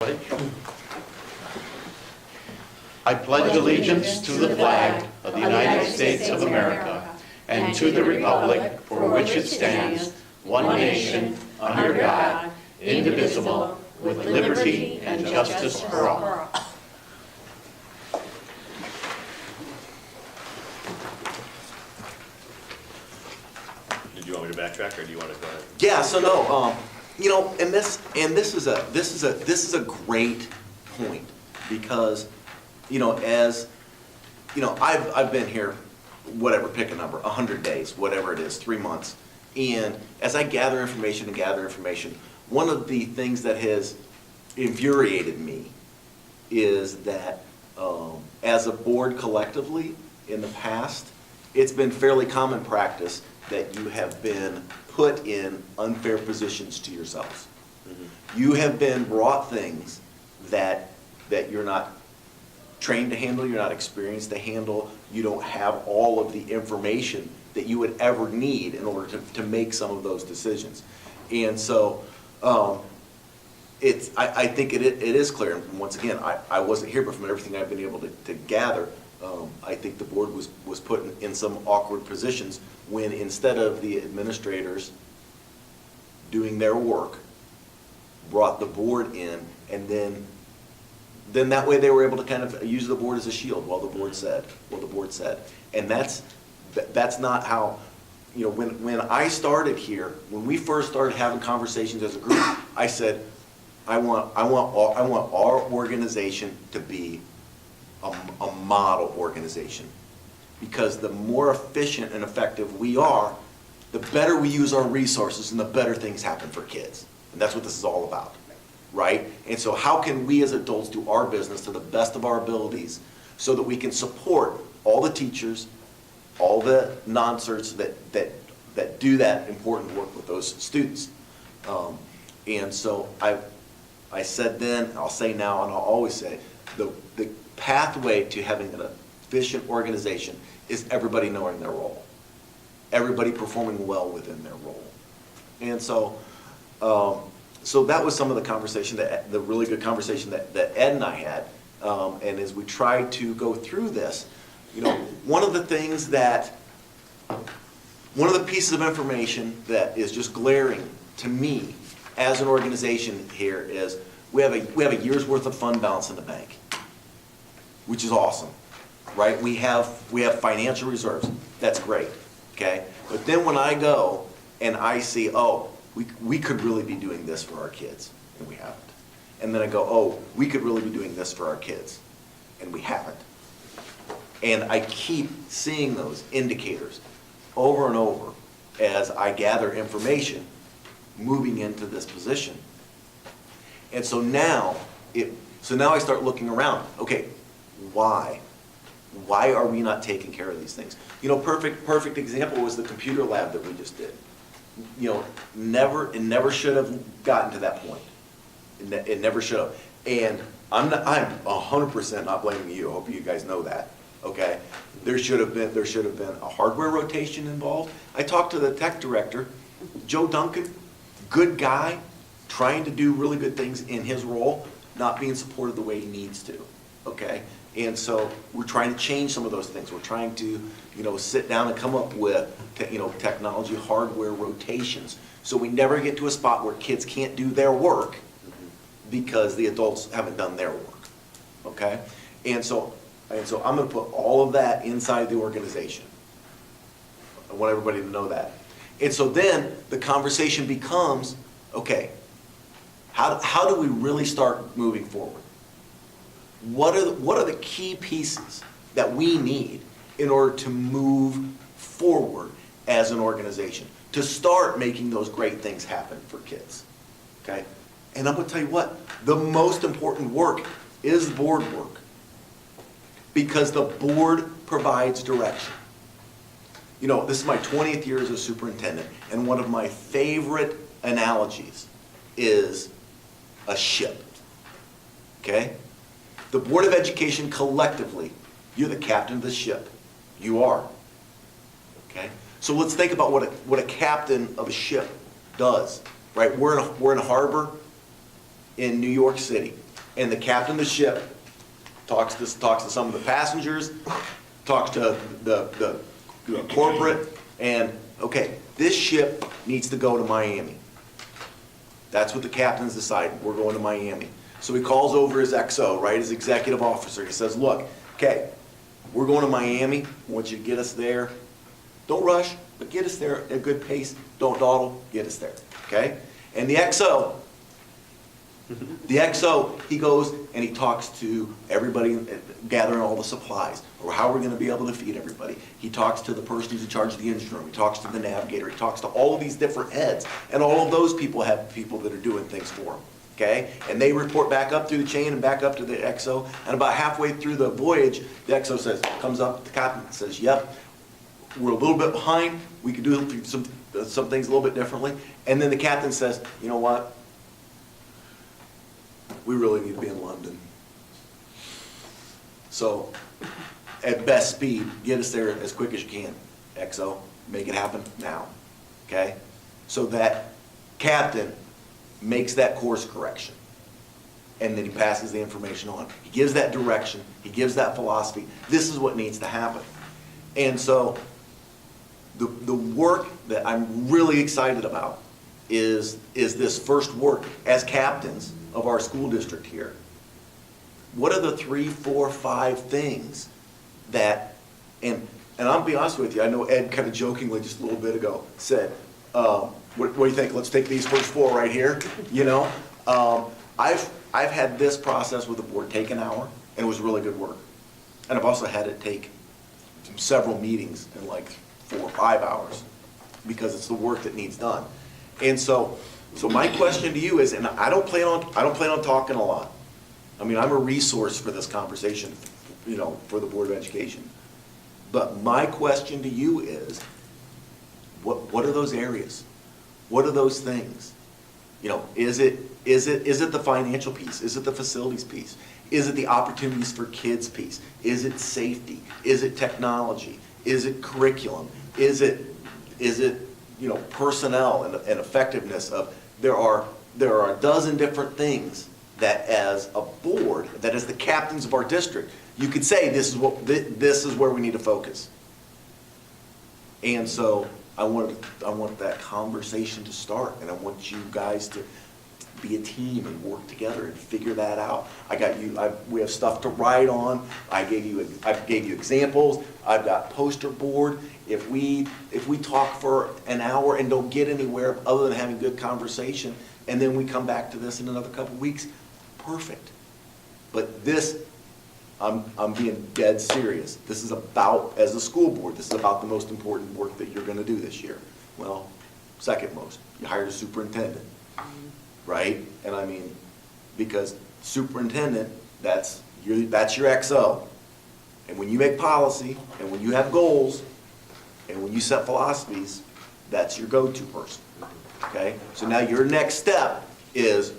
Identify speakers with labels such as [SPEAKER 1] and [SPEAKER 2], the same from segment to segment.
[SPEAKER 1] I pledge allegiance to the flag of the United States of America and to the republic for which it stands, one nation, under God, indivisible, with liberty and justice for all.
[SPEAKER 2] Did you want me to backtrack, or do you want to go ahead?
[SPEAKER 3] Yeah, so no, and this is a great point, because, I've been here, whatever, pick a number, 100 days, whatever it is, 3 months. And as I gather information, one of the things that has infuriated me is that as a board collectively in the past, it's been fairly common practice that you have been put in unfair positions to yourselves. Mm-hmm. You have been brought things that you're not trained to handle, you're not experienced to handle, you don't have all of the information that you would ever need in order to make some of those decisions. And so I think it is clear, and once again, I wasn't here, but from everything I've been able to gather, I think the board was put in some awkward positions when, instead of the administrators doing their work, brought the board in, and then that way they were able to kind of use the board as a shield while the board said. And that's not how, when I started here, when we first started having conversations as a group, I said, I want our organization to be a model organization, because the more efficient and effective we are, the better we use our resources and the better things happen for kids. And that's what this is all about, right? And so how can we as adults do our business to the best of our abilities so that we can support all the teachers, all the non-certs that do that important work with those students. And so I said then, I'll say now, and I'll always say, the pathway to having an efficient organization is everybody knowing their role, everybody performing well within their role. And so that was some of the conversation, the really good conversation that Ed and I had. And as we tried to go through this, one of the pieces of information that is just glaring to me as an organization here is we have a year's worth of fund balance in the bank, which is awesome, right? We have financial reserves. That's great, okay? But then when I go and I see, we could really be doing this for our kids, and we haven't. And then I go, we could really be doing this for our kids, and we haven't. And I keep seeing those indicators over and over as I gather information moving into this position. And so now I start looking around. Okay, why? Why are we not taking care of these things? Perfect example was the computer lab that we just did. It never should have gotten to that point. It never should have. And I'm 100% not blaming you. I hope you guys know that. Okay, there should have been a hardware rotation involved. I talked to the tech director, Joe Duncan, good guy, trying to do really good things in his role, not being supported the way he needs to. Okay, and so we're trying to change some of those things. We're trying to, sit down and come up with, technology hardware rotations, so we never get to a spot where kids can't do their work because the adults haven't done their work. Okay, and so I'm going to put all of that inside the organization. I want everybody to know that. And so then the conversation becomes, okay, how do we really start moving forward? What are the key pieces that we need in order to move forward as an organization, to start making those great things happen for kids? Okay? And I'm going to tell you what, the most important work is board work, because the board provides direction. This is my 20th year as a superintendent, and one of my favorite analogies is a ship. Okay? The Board of Education collectively, you're the captain of the ship. You are. Okay? So let's think about what a captain of a ship does. Right? We're in a harbor in New York City. And the captain of the ship talks to some of the passengers, talks to the corporate, and, okay, this ship needs to go to Miami. That's what the captain's decided, we're going to Miami. So he calls over his XO, right, his executive officer. He says, look, okay, we're going to Miami. I want you to get us there. Don't rush, but get us there at a good pace. Don't dawdle, get us there, okay? And the XO, he goes and he talks to everybody gathering all the supplies, or how we're gonna be able to feed everybody. He talks to the person who's in charge of the engine room. He talks to the navigator. He talks to all of these different heads. And all of those people have people that are doing things for them, okay? And they report back up through the chain and back up to the XO. And about halfway through the voyage, the XO comes up to the captain and says, yep, we're a little bit behind. We could do some things a little bit differently. And then the captain says, you know what? We really need to be in London. So, at best speed, get us there as quick as you can. XO, make it happen now, okay? So that captain makes that course correction, and then he passes the information on. He gives that direction, he gives that philosophy. This is what needs to happen. And so, the work that I'm really excited about is this first work as captains of our school district here. What are the 3, 4, 5 things that, and I'll be honest with you, I know Ed kind of jokingly just a little bit ago said, what do you think, let's take these first 4 right here, you know? I've had this process with the board take an hour, and it was really good work. And I've also had it take several meetings in like 4 or 5 hours, because it's the work that needs done. And so my question to you is, and I don't plan on talking a lot. I mean, I'm a resource for this conversation, you know, for the Board of Education. But my question to you is, what are those areas? What are those things? You know, is it the financial piece? Is it the facilities piece? Is it the opportunities for kids piece? Is it safety? Is it technology? Is it curriculum? Is it you know, personnel and effectiveness of, there are a dozen different things that as a board, that as the captains of our district, you could say this is where we need to focus. And so I want that conversation to start, and I want you guys to be a team and work together and figure that out. We have stuff to write on. I gave you examples. I've got poster board. If we talk for an hour and don't get anywhere other than having good conversation, and then we come back to this in another couple weeks, perfect. But this, I'm being dead serious. This is about, as a school board, this is about the most important work that you're going to do this year. Well, second most. You hired a superintendent, right? And I mean, because superintendent, that's your XO. And when you make policy, and when you have goals, and when you set philosophies, that's your go-to person, okay? So now your next step is,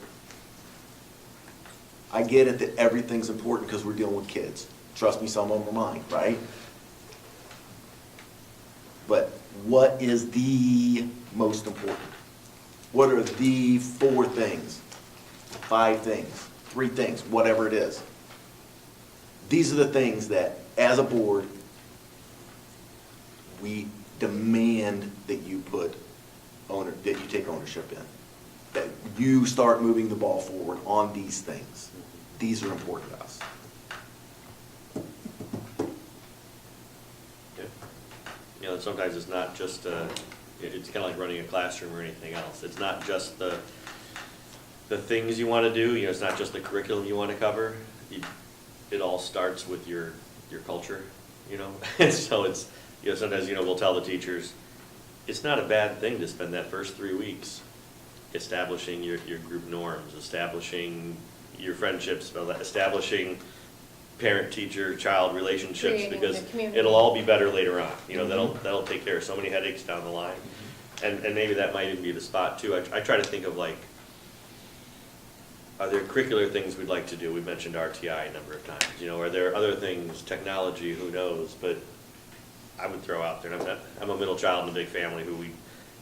[SPEAKER 3] I get it that everything's important because we're dealing with kids. Trust me, some of them are mine, right? But what is the most important? What are the 4 things, 5 things, 3 things, whatever it is? These are the things that, as a board, we demand that you take ownership in. That you start moving the ball forward on these things. These are important to us.
[SPEAKER 2] Yeah. You know, sometimes it's not just, it's kind of like running a classroom or anything else. It's not just the things you want to do, you know, it's not just the curriculum you want to cover. It all starts with your culture, you know? And so it's, you know, sometimes, you know, we'll tell the teachers, it's not a bad thing to spend that first 3 weeks establishing your group norms, establishing your friendships, establishing parent-teacher-child relationships,
[SPEAKER 4] Creating
[SPEAKER 2] because
[SPEAKER 4] the community.
[SPEAKER 2] it'll all be better later on. You know, that'll take care of so many headaches down the line. And maybe that might even be the spot too. I try to think of, like, are there curricular things we'd like to do? We've mentioned RTI a number of times. You know, are there other things, technology, who knows? But I would throw out there, and I'm a middle child in a big family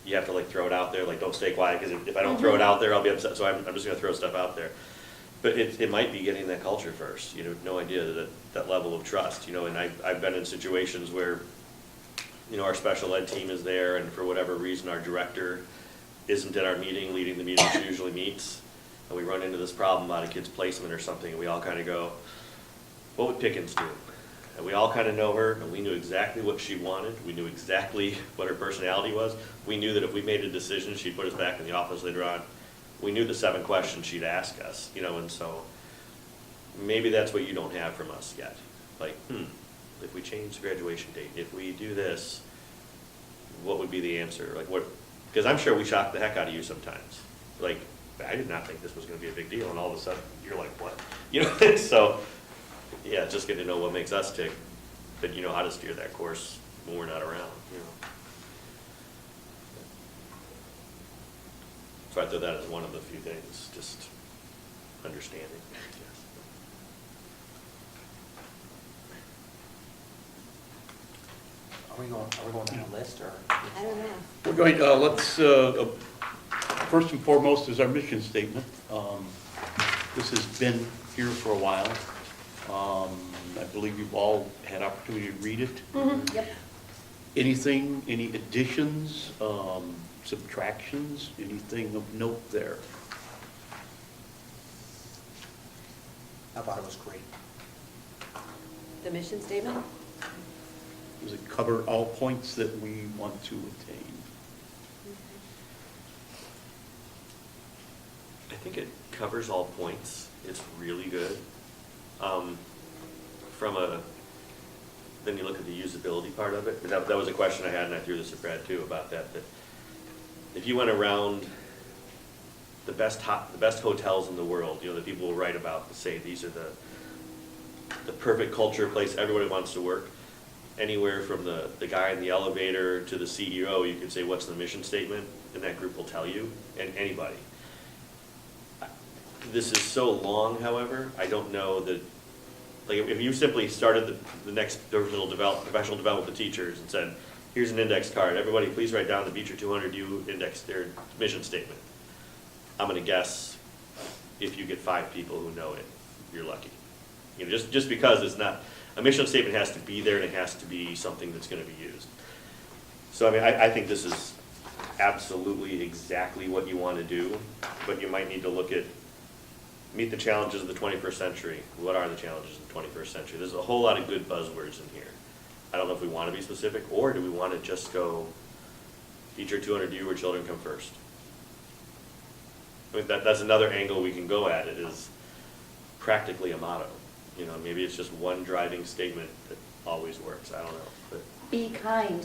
[SPEAKER 2] you have to, like, throw it out there, like, don't stay quiet, because if I don't throw it out there, I'll be upset, so I'm just gonna throw stuff out there. But it might be getting that culture first, no idea that level of trust, and I've been in situations where, our special ed team is there, and for whatever reason, our director isn't at our meeting, leading the meeting she usually meets, and we run into this problem about a kid's placement or something, and we all kind of go, what would Pickens do? And we all kind of know her, and we knew exactly what she wanted, we knew exactly what her personality was, we knew that if we made a decision, she'd put us back in the office later on. We knew the 7 questions she'd ask us, and so maybe that's what you don't have from us yet. Like, if we change the graduation date, if we do this, what would be the answer? Like what? Because I'm sure we shock the heck out of you sometimes. Like, I did not think this was going to be a big deal, and all of a sudden you're like, what? So yeah, just getting to know what makes us tick, but you know how to steer that course when we're not around. So I thought that as one of the few things, just understanding.
[SPEAKER 4] Are we going down a list, or?
[SPEAKER 5] I don't know.
[SPEAKER 1] We're going, let's, first and foremost is our mission statement. This has been here for a while. I believe you've all had opportunity to read it.
[SPEAKER 5] Yep.
[SPEAKER 1] Anything, any additions, subtractions, anything of note there?
[SPEAKER 4] I thought it was great.
[SPEAKER 5] The mission statement?
[SPEAKER 1] Does it cover all points that we want to attain?
[SPEAKER 2] I think it covers all points. It's really good. Then you look at the usability part of it. That was a question I had, and I threw this at Brad too about that. That if you went around the best hotels in the world, that people will write about and say these are the perfect culture place everybody wants to work. Anywhere from the guy in the elevator to the CEO, you could say, what's the mission statement? And that group will tell you, and anybody. This is so long, however, I don't know that, like if you simply started the next professional development with the teachers and said, here's an index card, everybody please write down the Beecher 200U index, their mission statement. I'm gonna guess if you get 5 people who know it, you're lucky. Just because it's not, a mission statement has to be there and it has to be something that's going to be used. So I mean, I think this is absolutely exactly what you want to do, but you might need to look at, meet the challenges of the 21st century. What are the challenges of the 21st century? There's a whole lot of good buzzwords in here. I don't know if we want to be specific, or do we want to just go, Beecher 200U where children come first? I mean, that's another angle we can go at it, is practically a motto. Maybe it's just one driving statement that always works. I don't know. But
[SPEAKER 5] Be kind.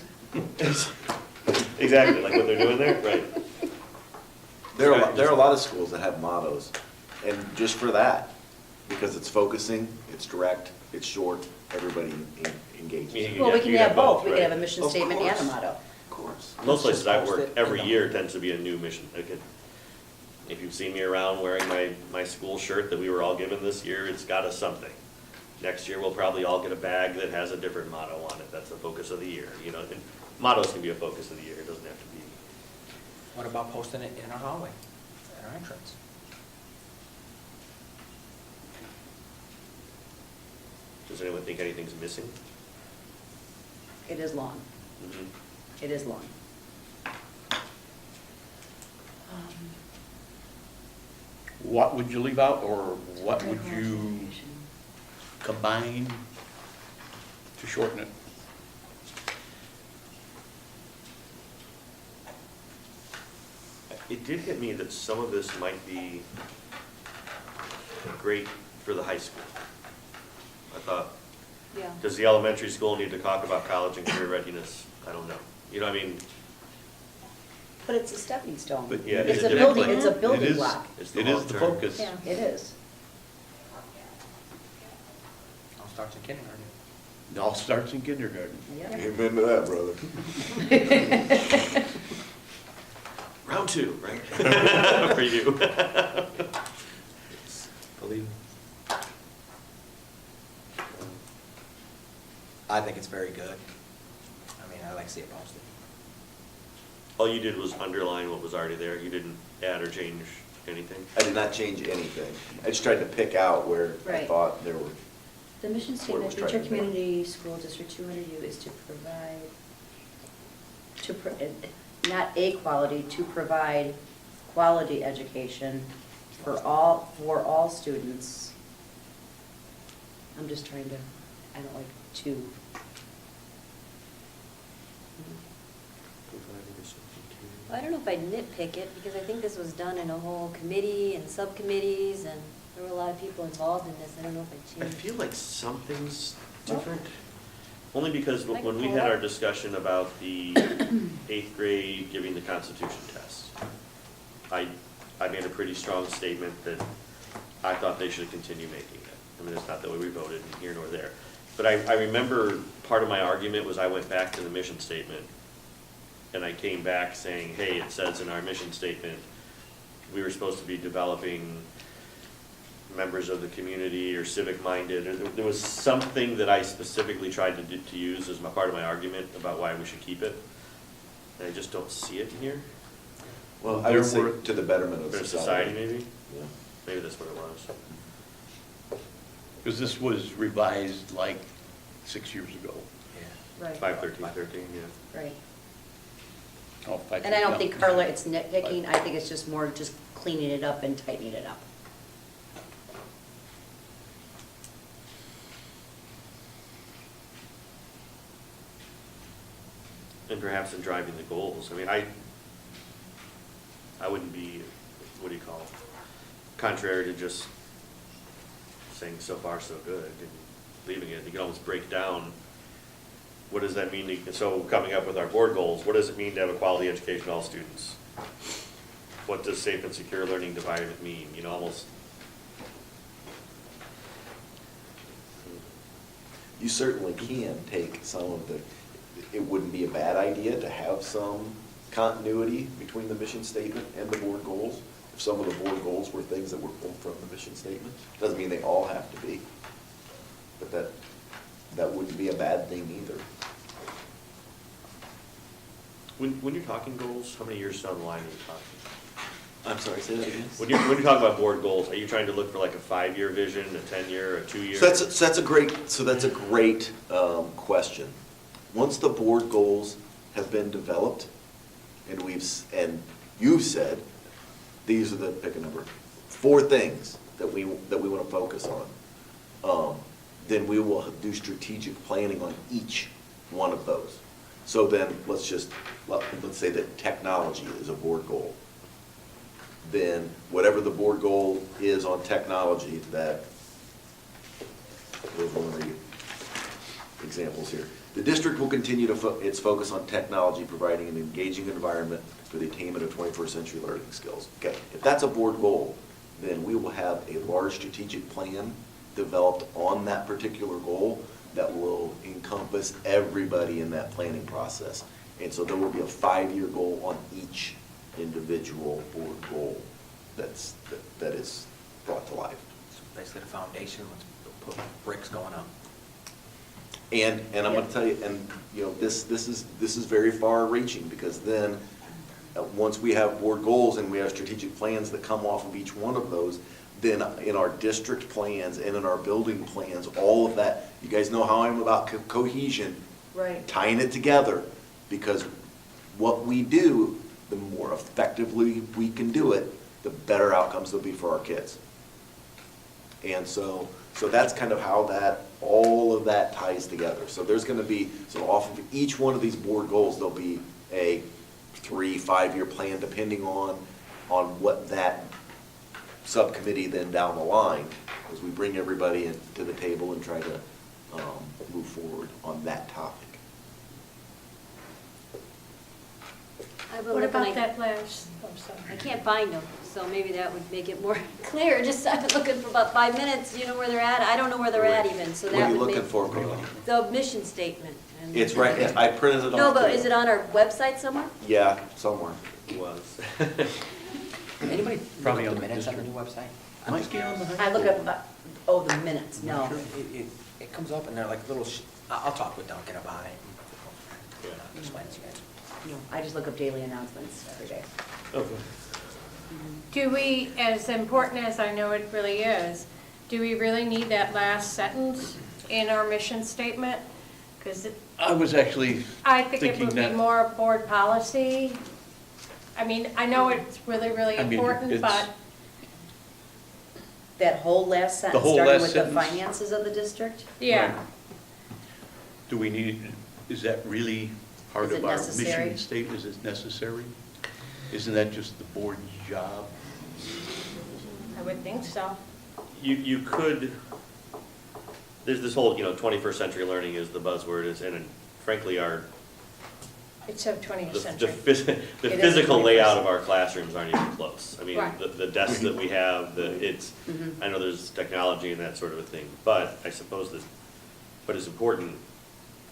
[SPEAKER 2] exactly, like what they're doing there, right?
[SPEAKER 3] There are a lot of schools that have mottos, and just for that, because it's focusing, it's direct, it's short, everybody engages.
[SPEAKER 2] Yeah.
[SPEAKER 5] Well, we can
[SPEAKER 2] you
[SPEAKER 5] have
[SPEAKER 2] have
[SPEAKER 5] both.
[SPEAKER 2] both,
[SPEAKER 5] We can have a
[SPEAKER 2] right.
[SPEAKER 5] mission
[SPEAKER 3] Of
[SPEAKER 5] statement and a
[SPEAKER 3] course.
[SPEAKER 5] motto.
[SPEAKER 3] Of course.
[SPEAKER 2] Most places
[SPEAKER 4] Just
[SPEAKER 2] I've
[SPEAKER 4] post
[SPEAKER 2] worked,
[SPEAKER 4] it
[SPEAKER 2] every
[SPEAKER 4] in the-
[SPEAKER 2] year tends to be a new mission. If you've seen me around wearing my school shirt that we were all given this year, it's got us something. Next year, we'll probably all get a bag that has a different motto on it. That's the focus of the year. And mottos can be a focus of the year. It doesn't have to be.
[SPEAKER 4] What about posting it in our hallway, at our entrance?
[SPEAKER 2] Does anyone think anything's missing?
[SPEAKER 5] It is long.
[SPEAKER 2] Mhm.
[SPEAKER 5] It is long.
[SPEAKER 1] What would you leave out, or what would you combine to shorten it?
[SPEAKER 2] It did hit me that some of this might be great for the high school. I thought,
[SPEAKER 5] Yeah.
[SPEAKER 2] does the elementary school need to talk about college and career readiness? I don't know. I mean,
[SPEAKER 5] But it's a stepping stone.
[SPEAKER 2] But yeah,
[SPEAKER 5] It's
[SPEAKER 2] it's
[SPEAKER 5] a
[SPEAKER 2] a
[SPEAKER 5] building,
[SPEAKER 2] different-
[SPEAKER 5] it's a
[SPEAKER 1] It
[SPEAKER 5] building
[SPEAKER 1] is-
[SPEAKER 5] block.
[SPEAKER 2] It's the
[SPEAKER 1] It is
[SPEAKER 2] long
[SPEAKER 1] the
[SPEAKER 2] term.
[SPEAKER 1] focus.
[SPEAKER 5] Yeah, it is.
[SPEAKER 4] All starts in kindergarten.
[SPEAKER 1] It all starts in kindergarten.
[SPEAKER 5] Yeah.
[SPEAKER 3] Amen to that, brother.
[SPEAKER 2] Round 2, right? For you.
[SPEAKER 4] Believe. I think it's very good. I mean, I like to see it posted.
[SPEAKER 2] All you did was underline what was already there. You didn't add or change anything?
[SPEAKER 3] I did not change anything. I just tried to pick out where I
[SPEAKER 5] Right.
[SPEAKER 3] thought there were,
[SPEAKER 5] The mission
[SPEAKER 3] Where it was
[SPEAKER 5] statement,
[SPEAKER 3] trying
[SPEAKER 5] Beecher
[SPEAKER 3] to be.
[SPEAKER 5] Community School District 200U is to provide, not a quality, to provide quality education for all students. I'm just trying to, I don't like to.
[SPEAKER 6] Well, I don't know if I'd nitpick it, because I think this was done in a whole committee and subcommittees, and there were a lot of people involved in this. I don't know if I'd
[SPEAKER 2] I
[SPEAKER 6] change.
[SPEAKER 2] feel like something's different. Only because
[SPEAKER 6] I can
[SPEAKER 2] when we
[SPEAKER 6] pull
[SPEAKER 2] had
[SPEAKER 6] it
[SPEAKER 2] our
[SPEAKER 6] up.
[SPEAKER 2] discussion about the 8th grade giving the Constitution test, I made a pretty strong statement that I thought they should continue making it. I mean, it's not that we voted here nor there. But I remember part of my argument was I went back to the mission statement, and I came back saying, hey, it says in our mission statement, we were supposed to be developing members of the community or civic-minded. There was something that I specifically tried to use as part of my argument about why we should keep it. And I just don't see it in here.
[SPEAKER 3] well, I
[SPEAKER 1] There
[SPEAKER 3] would say
[SPEAKER 1] were-
[SPEAKER 3] to the betterment of
[SPEAKER 2] For
[SPEAKER 3] society.
[SPEAKER 2] society, maybe?
[SPEAKER 3] Yeah.
[SPEAKER 2] Maybe that's what it was.
[SPEAKER 1] Because this was revised like 6 years ago.
[SPEAKER 4] Yeah.
[SPEAKER 5] Right.
[SPEAKER 2] 5/13/13, yeah.
[SPEAKER 5] Right.
[SPEAKER 1] Oh, five
[SPEAKER 5] And I don't
[SPEAKER 1] years,
[SPEAKER 5] think,
[SPEAKER 1] yeah.
[SPEAKER 5] Carla, it's nitpicking, I think it's just more just cleaning it up and tightening it up.
[SPEAKER 2] And perhaps in driving the goals. I mean, I wouldn't be, what do you call it, contrary to just saying so far so good and leaving it. You can almost break down, what does that mean? So coming up with our board goals, what does it mean to have a quality education for all students? What does safe and secure learning environment mean? You know, almost.
[SPEAKER 3] You certainly can take some of the, it wouldn't be a bad idea to have some continuity between the mission statement and the board goals. If some of the board goals were things that were pulled from the mission statement, doesn't mean they all have to be. But that wouldn't be a bad thing either.
[SPEAKER 2] When you're talking goals, how many years down the line are you talking?
[SPEAKER 3] I'm sorry, say that again?
[SPEAKER 2] When you're talking about board goals, are you trying to look for like a 5-year vision, a 10-year, a 2-year?
[SPEAKER 3] So that's a great question. Once the board goals have been developed, and you've said, these are the, pick a number, 4 things that we want to focus on, then we will do strategic planning on each one of those. So then, let's say that technology is a board goal. Then whatever the board goal is on technology, there's one of the examples here. The district will continue its focus on technology, providing an engaging environment for the attainment of 21st century learning skills. Okay, if that's a board goal, then we will have a large strategic plan developed on that particular goal that will encompass everybody in that planning process. And so there will be a 5-year goal on each individual board goal that is brought to life.
[SPEAKER 4] So basically the foundation, let's put bricks going up.
[SPEAKER 3] And I'm gonna tell you, and you know, this is very far reaching, because then, once we have board goals and we have strategic plans that come off of each one of those, then in our district plans and in our building plans, all of that, you guys know how I'm about cohesion.
[SPEAKER 5] Right.
[SPEAKER 3] Tying it together, because what we do, the more effectively we can do it, the better outcomes there'll be for our kids. And so that's kind of how all of that ties together. So there's gonna be, so off of each one of these board goals, there'll be a 3-5-year plan, depending on what that subcommittee then down the line, as we bring everybody to the table and try to move forward on that topic.
[SPEAKER 6] I've been
[SPEAKER 7] What
[SPEAKER 6] looking
[SPEAKER 7] about
[SPEAKER 6] like-
[SPEAKER 7] that last, I'm sorry.
[SPEAKER 6] I can't find them, so maybe that would make it more clear. Just, I've been looking for about 5 minutes, you know where they're at? I don't know where they're at even, so
[SPEAKER 3] What are
[SPEAKER 6] that
[SPEAKER 3] you
[SPEAKER 6] would
[SPEAKER 3] looking
[SPEAKER 6] make.
[SPEAKER 3] for, Carla?
[SPEAKER 6] The mission statement. and-
[SPEAKER 3] It's right, I printed it off.
[SPEAKER 6] No, but
[SPEAKER 3] there.
[SPEAKER 6] is it on our website somewhere?
[SPEAKER 3] Yeah, somewhere.
[SPEAKER 2] Was.
[SPEAKER 4] Anybody
[SPEAKER 1] Probably
[SPEAKER 4] look
[SPEAKER 1] on
[SPEAKER 4] at the
[SPEAKER 1] the
[SPEAKER 4] minutes on the new website? I'm
[SPEAKER 1] Might
[SPEAKER 4] just
[SPEAKER 1] be on the
[SPEAKER 5] I look up, the minutes, no.
[SPEAKER 4] It comes up and they're like little, I'll talk with Duncan about it.
[SPEAKER 2] Yeah.
[SPEAKER 4] Explain it to you guys.
[SPEAKER 5] No, I just look up daily announcements every day.
[SPEAKER 2] Okay.
[SPEAKER 7] Do we, as important as I know it really is, do we really need that last sentence in our mission statement? Because
[SPEAKER 1] I was actually
[SPEAKER 7] I think it
[SPEAKER 1] thinking
[SPEAKER 7] would be
[SPEAKER 1] that,
[SPEAKER 7] more board policy. I mean, I know it's really, really
[SPEAKER 1] I mean,
[SPEAKER 7] important,
[SPEAKER 1] it's-
[SPEAKER 7] but
[SPEAKER 5] That whole last sentence,
[SPEAKER 1] whole
[SPEAKER 5] starting
[SPEAKER 1] last
[SPEAKER 5] with the
[SPEAKER 1] sentence.
[SPEAKER 5] finances of the district?
[SPEAKER 7] yeah.
[SPEAKER 1] do we need, is that really part
[SPEAKER 5] Is
[SPEAKER 1] of
[SPEAKER 5] it
[SPEAKER 1] our
[SPEAKER 5] necessary?
[SPEAKER 1] mission statement? Is it necessary? Isn't that just the board's job?
[SPEAKER 7] I would think so.
[SPEAKER 2] You could, there's this whole, 21st century learning is the buzzword, and frankly, our,
[SPEAKER 7] It's so 20th
[SPEAKER 2] the
[SPEAKER 7] century.
[SPEAKER 2] the
[SPEAKER 5] It is
[SPEAKER 2] physical
[SPEAKER 5] 21st.
[SPEAKER 2] layout of our classrooms aren't even close. I mean,
[SPEAKER 7] Right.
[SPEAKER 2] the desks that we have,
[SPEAKER 5] Mhm.
[SPEAKER 2] I know there's technology and that sort of a thing, but I suppose that, but it's important,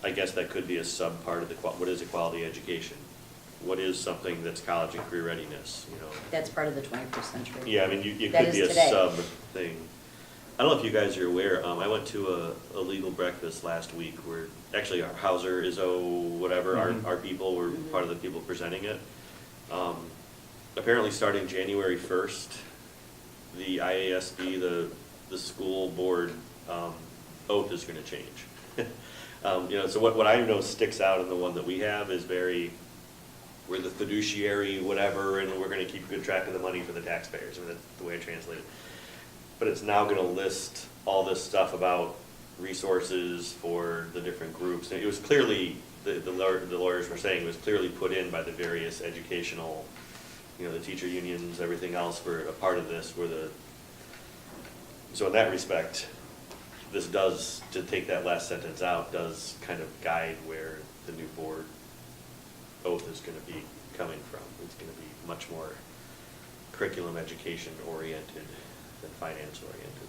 [SPEAKER 2] I guess that could be a sub-part of what is a quality education? What is something that's college and career readiness,
[SPEAKER 5] That's part of the 21st century.
[SPEAKER 2] Yeah, I mean, it
[SPEAKER 5] That
[SPEAKER 2] could be
[SPEAKER 5] is
[SPEAKER 2] a
[SPEAKER 5] today.
[SPEAKER 2] sub-thing. I don't know if you guys are aware, I went to a legal breakfast last week where, actually, our Hauser, Izzo, whatever,
[SPEAKER 1] Mhm.
[SPEAKER 2] our people were part of the people presenting it. Apparently, starting January 1st, the IASB, the school board oath is gonna change. So what I know sticks out in the one that we have is we're the fiduciary, whatever, and we're gonna keep good track of the money for the taxpayers. I mean, that's the way I translate it. But it's now gonna list all this stuff about resources for the different groups. And it was clearly, the lawyers were saying, it was clearly put in by the various educational, the teacher unions, everything else were a part of this, so in that respect, this does, to take that last sentence out, does kind of guide where the new board oath is gonna be coming from. It's gonna be much more curriculum education oriented than finance oriented.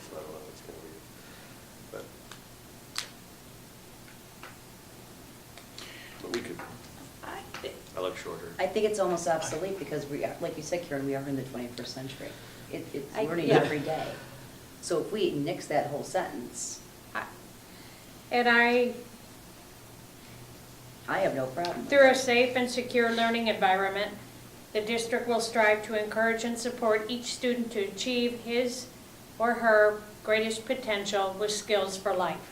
[SPEAKER 2] So I don't know if it's gonna be, but we could, I look shorter.
[SPEAKER 5] I think it's almost obsolete because we, like you said, Karen, we are in the 21st century. It's learning
[SPEAKER 7] yeah.
[SPEAKER 5] every day. So if we nix that whole sentence,
[SPEAKER 7] And
[SPEAKER 5] I have no problem. with
[SPEAKER 7] through a
[SPEAKER 5] it.
[SPEAKER 7] safe and secure learning environment, the district will strive to encourage and support each student to achieve his or her greatest potential with skills for life.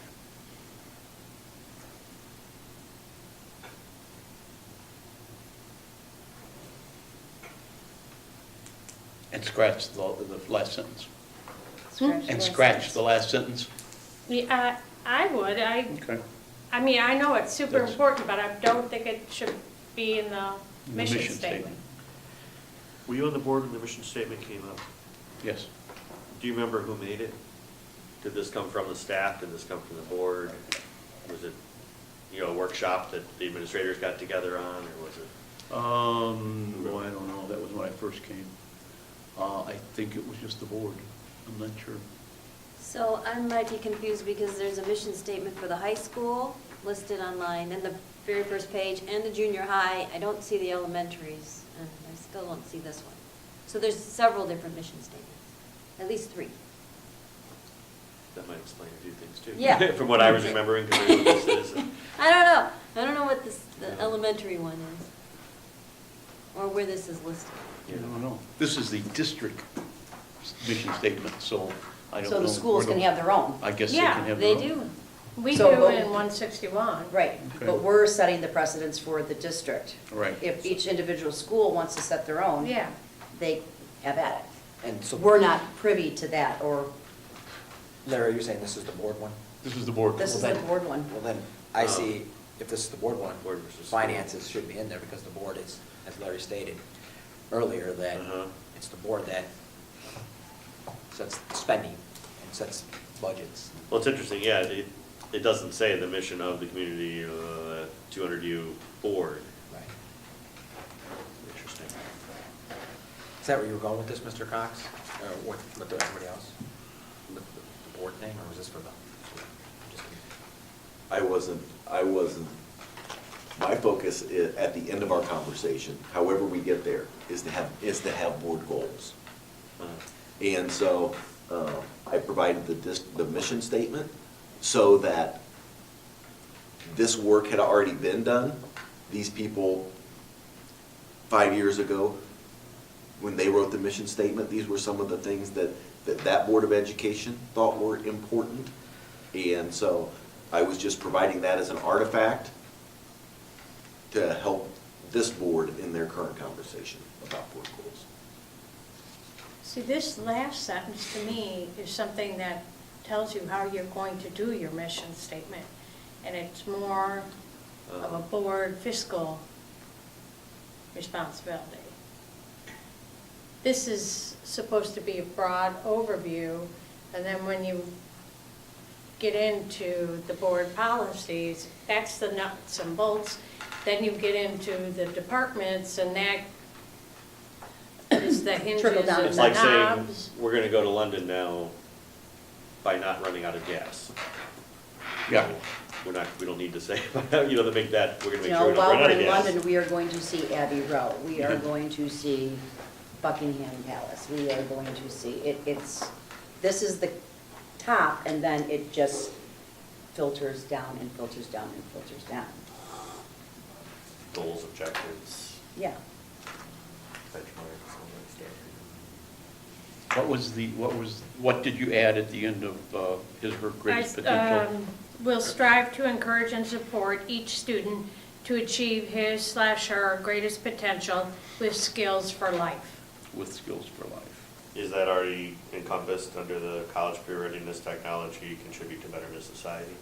[SPEAKER 1] And scratch the last sentence.
[SPEAKER 5] Scratch
[SPEAKER 1] And
[SPEAKER 5] those
[SPEAKER 1] scratch
[SPEAKER 5] sentences.
[SPEAKER 1] the last sentence?
[SPEAKER 7] Yeah, I would,
[SPEAKER 1] Okay.
[SPEAKER 7] I mean, I know it's super
[SPEAKER 1] That's-
[SPEAKER 7] important, but I don't think it should be in the
[SPEAKER 1] In the
[SPEAKER 7] mission
[SPEAKER 1] mission
[SPEAKER 7] statement.
[SPEAKER 1] statement.
[SPEAKER 2] Were you on the board when the mission statement came up?
[SPEAKER 1] Yes.
[SPEAKER 2] Do you remember who made it? Did this come from the staff? Did this come from the board? Was it, a workshop that the administrators got together on, or was it?
[SPEAKER 1] Well, I don't know, that was when I first came. I think it was just the board, I'm not sure.
[SPEAKER 6] So I might be confused because there's a mission statement for the high school listed online and the very first page, and the junior high. I don't see the elementaries, and I still don't see this one. So there's several different mission statements, at least 3.
[SPEAKER 2] That might explain a few things too.
[SPEAKER 6] Yeah.
[SPEAKER 2] From what I was remembering, because I know what this is.
[SPEAKER 6] I don't know. I don't know what the elementary one is, or where this is listed.
[SPEAKER 1] I don't know. This is the district mission statement, so I don't know.
[SPEAKER 5] So the schools
[SPEAKER 1] where
[SPEAKER 5] can have their own.
[SPEAKER 1] I guess they
[SPEAKER 7] Yeah,
[SPEAKER 1] can have their
[SPEAKER 6] They
[SPEAKER 1] own.
[SPEAKER 6] do.
[SPEAKER 7] We do
[SPEAKER 5] So-
[SPEAKER 7] in 161.
[SPEAKER 5] Right,
[SPEAKER 1] Okay.
[SPEAKER 5] but we're setting the precedence for the district.
[SPEAKER 1] Right.
[SPEAKER 5] If each individual school wants to set their own,
[SPEAKER 7] Yeah.
[SPEAKER 5] they have at it.
[SPEAKER 8] And so,
[SPEAKER 5] We're not privy to that, or
[SPEAKER 8] Larry, you're saying this is the board one?
[SPEAKER 1] This is the board.
[SPEAKER 5] this is
[SPEAKER 8] Well,
[SPEAKER 5] the
[SPEAKER 8] then-
[SPEAKER 5] board one.
[SPEAKER 8] Well, then, I see, if this is the board one,
[SPEAKER 2] Board versus school.
[SPEAKER 8] finances should be in there, because the board is, as Larry stated earlier, that
[SPEAKER 2] Uh-huh.
[SPEAKER 8] it's the board that sets spending and sets budgets.
[SPEAKER 2] Well, it's interesting, yeah, it doesn't say the mission of the community 200U board.
[SPEAKER 8] Right.
[SPEAKER 2] Interesting.
[SPEAKER 8] Is that where you were going with this, Mr. Cox? Or with everybody else? With the board thing, or was this for the? just-
[SPEAKER 3] I wasn't, my focus at the end of our conversation, however we get there, is to have board goals. And so, I provided the mission statement so that this work had already been done. These people, 5 years ago, when they wrote the mission statement, these were some of the things that Board of Education thought were important. And so I was just providing that as an artifact to help this board in their current conversation about board goals.
[SPEAKER 7] See, this last sentence to me is something that tells you how you're going to do your mission statement. And it's more of a board fiscal responsibility. This is supposed to be a broad overview, and then when you get into the board policies, that's the nuts and bolts. Then you get into the departments, and that is the hinges
[SPEAKER 5] Trickle down.
[SPEAKER 7] and
[SPEAKER 2] It's
[SPEAKER 7] the
[SPEAKER 2] like saying,
[SPEAKER 7] knobs.
[SPEAKER 2] we're gonna go to London now by not running out of gas.
[SPEAKER 1] Yeah.
[SPEAKER 2] We don't need to say, to make that, we're gonna make
[SPEAKER 5] You
[SPEAKER 2] sure
[SPEAKER 5] know,
[SPEAKER 2] we don't
[SPEAKER 5] while
[SPEAKER 2] run
[SPEAKER 5] we're
[SPEAKER 2] out of
[SPEAKER 5] in
[SPEAKER 2] gas.
[SPEAKER 5] London, we are going to see Abbey Road. We are going to see Buckingham Palace. We are going to see, this is the top, and then it just filters down and filters down and filters down.
[SPEAKER 2] Goals, objectives,
[SPEAKER 5] Yeah.
[SPEAKER 2] benchmarks, all that stuff.
[SPEAKER 1] What did you add at the end of his or her greatest potential?
[SPEAKER 7] Will strive to encourage and support each student to achieve his/her greatest potential with skills for life.
[SPEAKER 1] With skills for life.
[SPEAKER 2] Is that already encompassed under the college career readiness technology, contribute to betterment of society?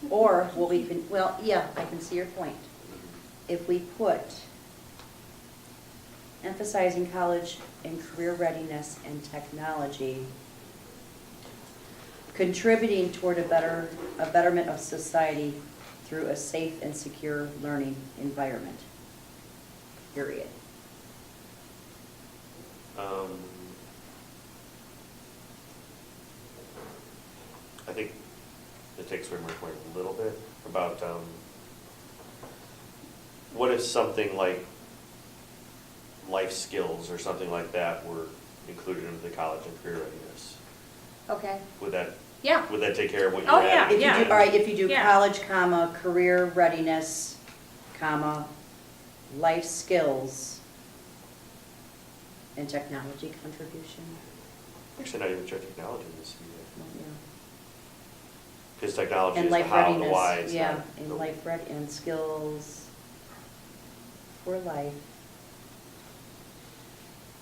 [SPEAKER 5] Or what we can, well, yeah, I can see your point. If we put emphasizing college and career readiness and technology, contributing toward a betterment of society through a safe and secure learning environment, period.
[SPEAKER 2] I think it takes away my point a little bit about, what if something like life skills or something like that were included into the college and career readiness?
[SPEAKER 5] Okay.
[SPEAKER 2] Would that
[SPEAKER 7] Yeah,
[SPEAKER 2] take care of what you
[SPEAKER 7] Oh,
[SPEAKER 2] had?
[SPEAKER 7] yeah,
[SPEAKER 5] If you do, all right, if you do
[SPEAKER 7] Yeah.
[SPEAKER 5] college, comma, career readiness, comma, life skills, and technology contribution.
[SPEAKER 2] Actually, not even sure technology this year.
[SPEAKER 5] Well, yeah.
[SPEAKER 2] Because technology
[SPEAKER 5] And
[SPEAKER 2] is the
[SPEAKER 5] life
[SPEAKER 2] how and the
[SPEAKER 5] readiness,
[SPEAKER 2] why. It's
[SPEAKER 5] yeah,
[SPEAKER 2] not
[SPEAKER 5] and
[SPEAKER 2] the-
[SPEAKER 5] life and skills for life.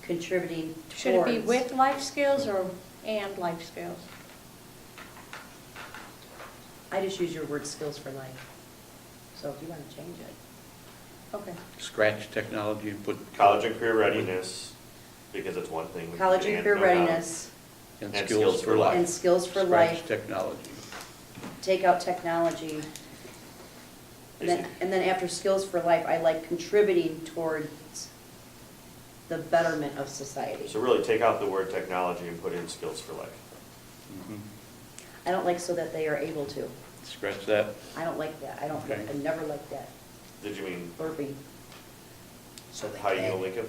[SPEAKER 5] Contributing towards.
[SPEAKER 7] should it be with life skills or and life skills?
[SPEAKER 5] I just use your word skills for life. So if you want to change it. Okay.
[SPEAKER 1] Scratch technology and put.
[SPEAKER 2] College and career readiness, because it's one thing. we
[SPEAKER 5] College
[SPEAKER 2] can
[SPEAKER 5] and career
[SPEAKER 2] no doubt.
[SPEAKER 5] readiness
[SPEAKER 1] And
[SPEAKER 2] And
[SPEAKER 1] skills for life.
[SPEAKER 5] and skills for
[SPEAKER 1] Scratch
[SPEAKER 5] life.
[SPEAKER 1] technology.
[SPEAKER 5] Take out technology. And then after skills for life, I like contributing towards the betterment of society.
[SPEAKER 2] So really take out the word technology and put in skills for life.
[SPEAKER 1] Mhm.
[SPEAKER 5] I don't like so that they are able to.
[SPEAKER 1] Scratch that.
[SPEAKER 5] I don't like that. I
[SPEAKER 1] Okay.
[SPEAKER 5] never like that.
[SPEAKER 2] Did you mean,
[SPEAKER 5] Burping.
[SPEAKER 8] So they
[SPEAKER 2] how you gonna
[SPEAKER 8] can,
[SPEAKER 2] link them?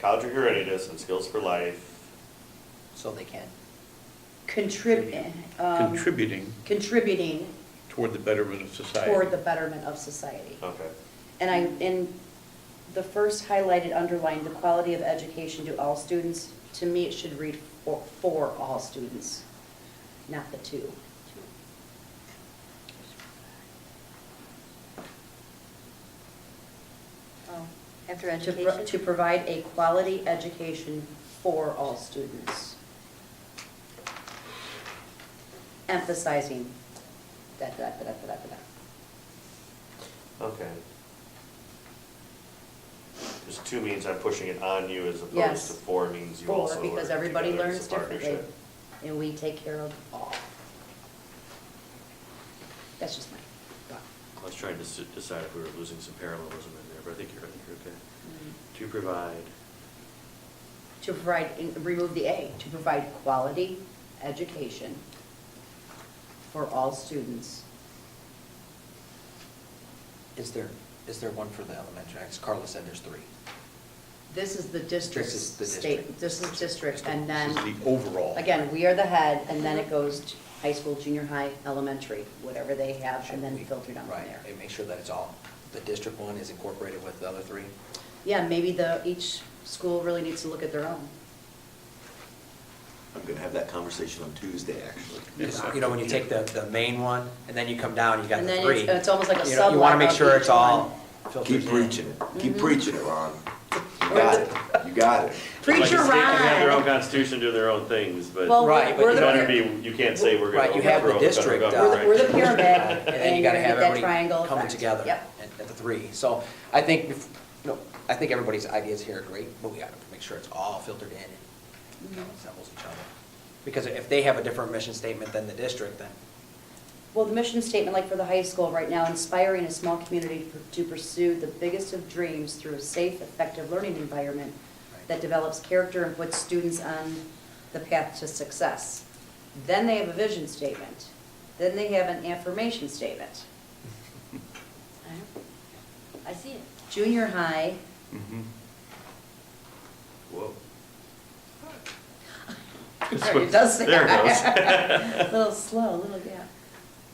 [SPEAKER 2] College and career readiness and skills for life.
[SPEAKER 8] so they can.
[SPEAKER 5] Contributing
[SPEAKER 1] Contributing toward the betterment of society.
[SPEAKER 5] toward the betterment of society.
[SPEAKER 2] Okay.
[SPEAKER 5] And in the first highlighted, underlined, the quality of education to all students, to me, it should read for all students, not the two.
[SPEAKER 6] Oh, after
[SPEAKER 5] To
[SPEAKER 6] education?
[SPEAKER 5] provide a quality education for all students. Emphasizing that.
[SPEAKER 2] Okay. Because two means I'm pushing it on you as opposed
[SPEAKER 5] Yes.
[SPEAKER 2] to four means you
[SPEAKER 5] For,
[SPEAKER 2] also work
[SPEAKER 5] because everybody
[SPEAKER 2] together as
[SPEAKER 5] learns
[SPEAKER 2] a
[SPEAKER 5] differently,
[SPEAKER 2] partnership.
[SPEAKER 5] and we take care of all. That's just my thought.
[SPEAKER 2] I was trying to decide if we were losing some parallelism in there, but I think you're okay.
[SPEAKER 5] Mm-hmm.
[SPEAKER 2] To provide,
[SPEAKER 5] To provide, remove the A, to provide quality education for all students.
[SPEAKER 8] Is there one for the elementary? As Carla said, there's 3.
[SPEAKER 5] This is the district's
[SPEAKER 8] This is the
[SPEAKER 5] state, this is district, and then,
[SPEAKER 1] This is the overall.
[SPEAKER 5] again, we are the head, and then it goes to high school, junior high, elementary, whatever they have, and then filter down from
[SPEAKER 8] Right,
[SPEAKER 5] there.
[SPEAKER 8] and make sure that it's all, the district one is incorporated with the other three.
[SPEAKER 5] Yeah, maybe each school really needs to look at their own.
[SPEAKER 3] I'm gonna have that conversation on Tuesday, actually.
[SPEAKER 8] 'Cause, you know, when you take the main one, and then you come down, you got
[SPEAKER 5] And
[SPEAKER 8] the
[SPEAKER 5] then
[SPEAKER 8] three.
[SPEAKER 5] it's almost like a
[SPEAKER 8] You know, you wanna
[SPEAKER 5] subblock
[SPEAKER 8] make
[SPEAKER 5] of
[SPEAKER 8] sure it's
[SPEAKER 5] each
[SPEAKER 8] all filters
[SPEAKER 3] Keep
[SPEAKER 8] in.
[SPEAKER 3] preaching it, keep
[SPEAKER 5] Mhm.
[SPEAKER 3] preaching it, Ron. You got it, you got it.
[SPEAKER 5] Preacher
[SPEAKER 2] Like the state can have their own
[SPEAKER 5] Ron.
[SPEAKER 2] constitution, do their own things, but
[SPEAKER 5] Well,
[SPEAKER 8] Right, but
[SPEAKER 5] we're
[SPEAKER 2] you
[SPEAKER 5] the,
[SPEAKER 2] better
[SPEAKER 5] pyra-
[SPEAKER 2] be, you can't say we're gonna
[SPEAKER 8] Right, you have the
[SPEAKER 2] overthrow the
[SPEAKER 8] district,
[SPEAKER 2] federal
[SPEAKER 5] we're the- we're the
[SPEAKER 2] government.
[SPEAKER 5] pyramid,
[SPEAKER 8] And then
[SPEAKER 5] and
[SPEAKER 8] you
[SPEAKER 5] you're
[SPEAKER 8] gotta
[SPEAKER 5] gonna
[SPEAKER 8] have
[SPEAKER 5] get that
[SPEAKER 8] everybody
[SPEAKER 5] triangle
[SPEAKER 8] coming
[SPEAKER 5] effect.
[SPEAKER 8] together
[SPEAKER 5] Yep.
[SPEAKER 8] at the three. So I think, I think everybody's ideas here are great, but we gotta make sure it's all filtered in and
[SPEAKER 5] Mhm.
[SPEAKER 8] resembles each other. Because if they have a different mission statement than the district, then,
[SPEAKER 5] Well, the mission statement, like for the high school right now, inspiring a small community to pursue the biggest of dreams through a safe, effective learning environment that develops character and puts students on the path to success. Then they have a vision statement. Then they have an affirmation statement.
[SPEAKER 6] I see it.
[SPEAKER 5] Junior high,
[SPEAKER 1] Mhm.
[SPEAKER 2] Whoa.
[SPEAKER 5] it does say.
[SPEAKER 2] There it goes.
[SPEAKER 5] A little slow, a little gap.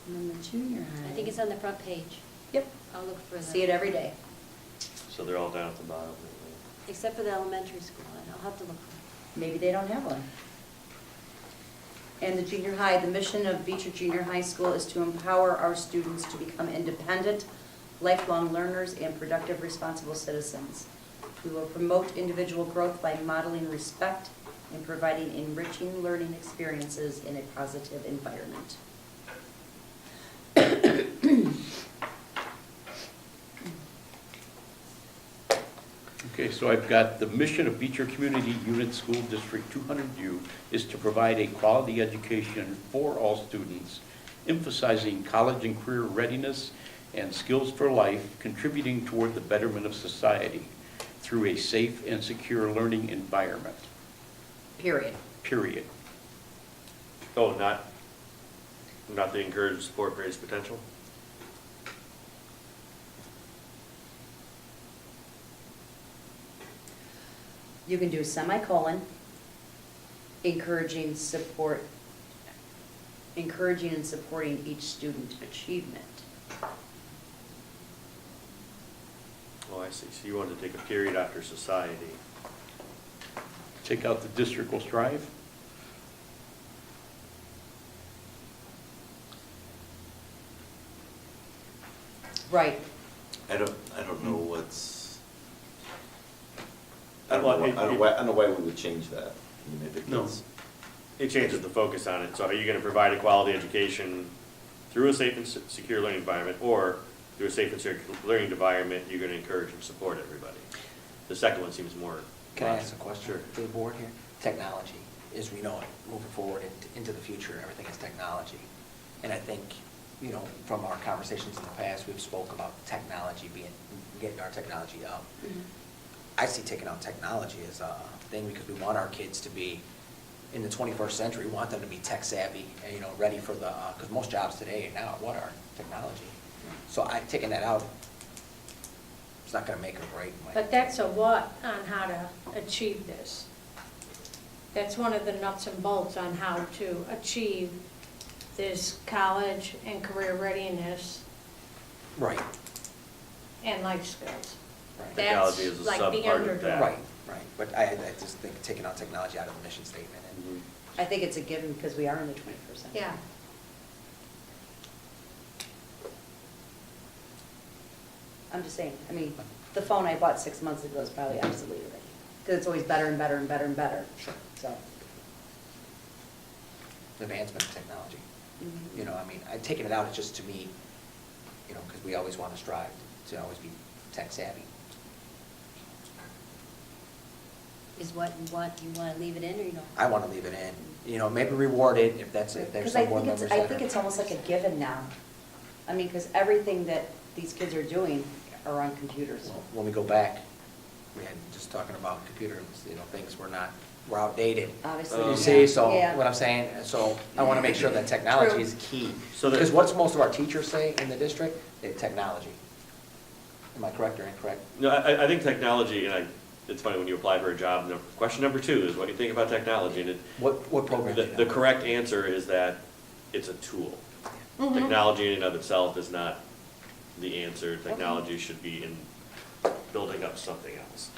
[SPEAKER 5] And then the junior high.
[SPEAKER 6] I think it's on the front page.
[SPEAKER 5] Yep,
[SPEAKER 6] I'll look for that.
[SPEAKER 5] see it every day.
[SPEAKER 2] So they're all down at the bottom.
[SPEAKER 6] Except for the elementary school, and I'll have to look for it.
[SPEAKER 5] Maybe they don't have one. And the junior high, the mission of Beecher Junior High School is to empower our students to become independent, lifelong learners, and productive, responsible citizens. We will promote individual growth by modeling respect and providing enriching learning experiences in a positive environment.
[SPEAKER 1] Okay, so I've got the mission of Beecher Community Unit School District 200U is to provide a quality education for all students, emphasizing college and career readiness and skills for life, contributing toward the betterment of society through a safe and secure learning environment,
[SPEAKER 5] Period.
[SPEAKER 1] period.
[SPEAKER 2] Oh, not to encourage, support, raise potential?
[SPEAKER 5] You can do semicolon, encouraging and supporting each student achievement.
[SPEAKER 2] Oh, I see. So you wanted to take a period after society.
[SPEAKER 1] Take out the district will strive.
[SPEAKER 5] Right.
[SPEAKER 3] I don't know what's,
[SPEAKER 2] Well,
[SPEAKER 3] I don't know why we would change that. I mean, if
[SPEAKER 1] No.
[SPEAKER 3] it's,
[SPEAKER 2] It changes the focus on it. So are you gonna provide a quality education through a safe and secure learning environment, or through a safe and secure learning environment, you're gonna encourage and support everybody? The second one seems more.
[SPEAKER 8] can I ask a question
[SPEAKER 2] Sure.
[SPEAKER 8] to the board here? Technology, as we know it, moving forward into the future, everything is technology. And I think, you know, from our conversations in the past, we've spoke about technology getting our technology up. I see taking out technology as a thing because we want our kids to be in the 21st century. We want them to be tech savvy and, you know, ready for because most jobs today now, what are technology? So taking that out, it's not gonna make or break.
[SPEAKER 7] But that's a what on how to achieve this. That's one of the nuts and bolts on how to achieve this college and career readiness
[SPEAKER 8] Right,
[SPEAKER 7] and life skills.
[SPEAKER 8] right.
[SPEAKER 2] Technology is a
[SPEAKER 7] That's like the
[SPEAKER 2] sub-part of
[SPEAKER 7] underdog.
[SPEAKER 2] that.
[SPEAKER 8] Right, right. But I just think taking out technology out of the mission statement and
[SPEAKER 5] I think it's a given because we are in the 21st century.
[SPEAKER 7] Yeah.
[SPEAKER 5] I'm just saying, I mean, the phone I bought 6 months ago is probably obsolete already. Because it's always better and better and better and better.
[SPEAKER 8] Sure.
[SPEAKER 5] So.
[SPEAKER 8] the advancement of technology. You know, I mean, taking it out is just to me, you know, because we always want to strive to always be tech savvy.
[SPEAKER 6] Is what you want to leave it in, or you don't?
[SPEAKER 8] I want to leave it in, you know, maybe reward it if there's
[SPEAKER 5] Because
[SPEAKER 8] some
[SPEAKER 5] I
[SPEAKER 8] board
[SPEAKER 5] think
[SPEAKER 8] members
[SPEAKER 5] it's,
[SPEAKER 8] that
[SPEAKER 5] I think
[SPEAKER 8] are-
[SPEAKER 5] it's almost like a given now. I mean, because everything that these kids are doing are on computers.
[SPEAKER 8] Well, when we go back, we had just talking about computers, you know, things were outdated.
[SPEAKER 5] Obviously.
[SPEAKER 8] You
[SPEAKER 5] yeah.
[SPEAKER 8] see, so
[SPEAKER 5] Yeah.
[SPEAKER 8] what I'm saying, so I want to make sure that technology
[SPEAKER 5] True.
[SPEAKER 8] is key.
[SPEAKER 2] So that-
[SPEAKER 8] Because what's most of our teachers say in the district? Technology. Am I correct or incorrect?
[SPEAKER 2] No, I think technology, and it's funny when you apply for a job, question number 2 is what do you think about technology? And
[SPEAKER 8] What program do you
[SPEAKER 2] the
[SPEAKER 8] know?
[SPEAKER 2] correct answer is that it's a tool. Technology in and of itself is not the answer. Technology should be in building up something else.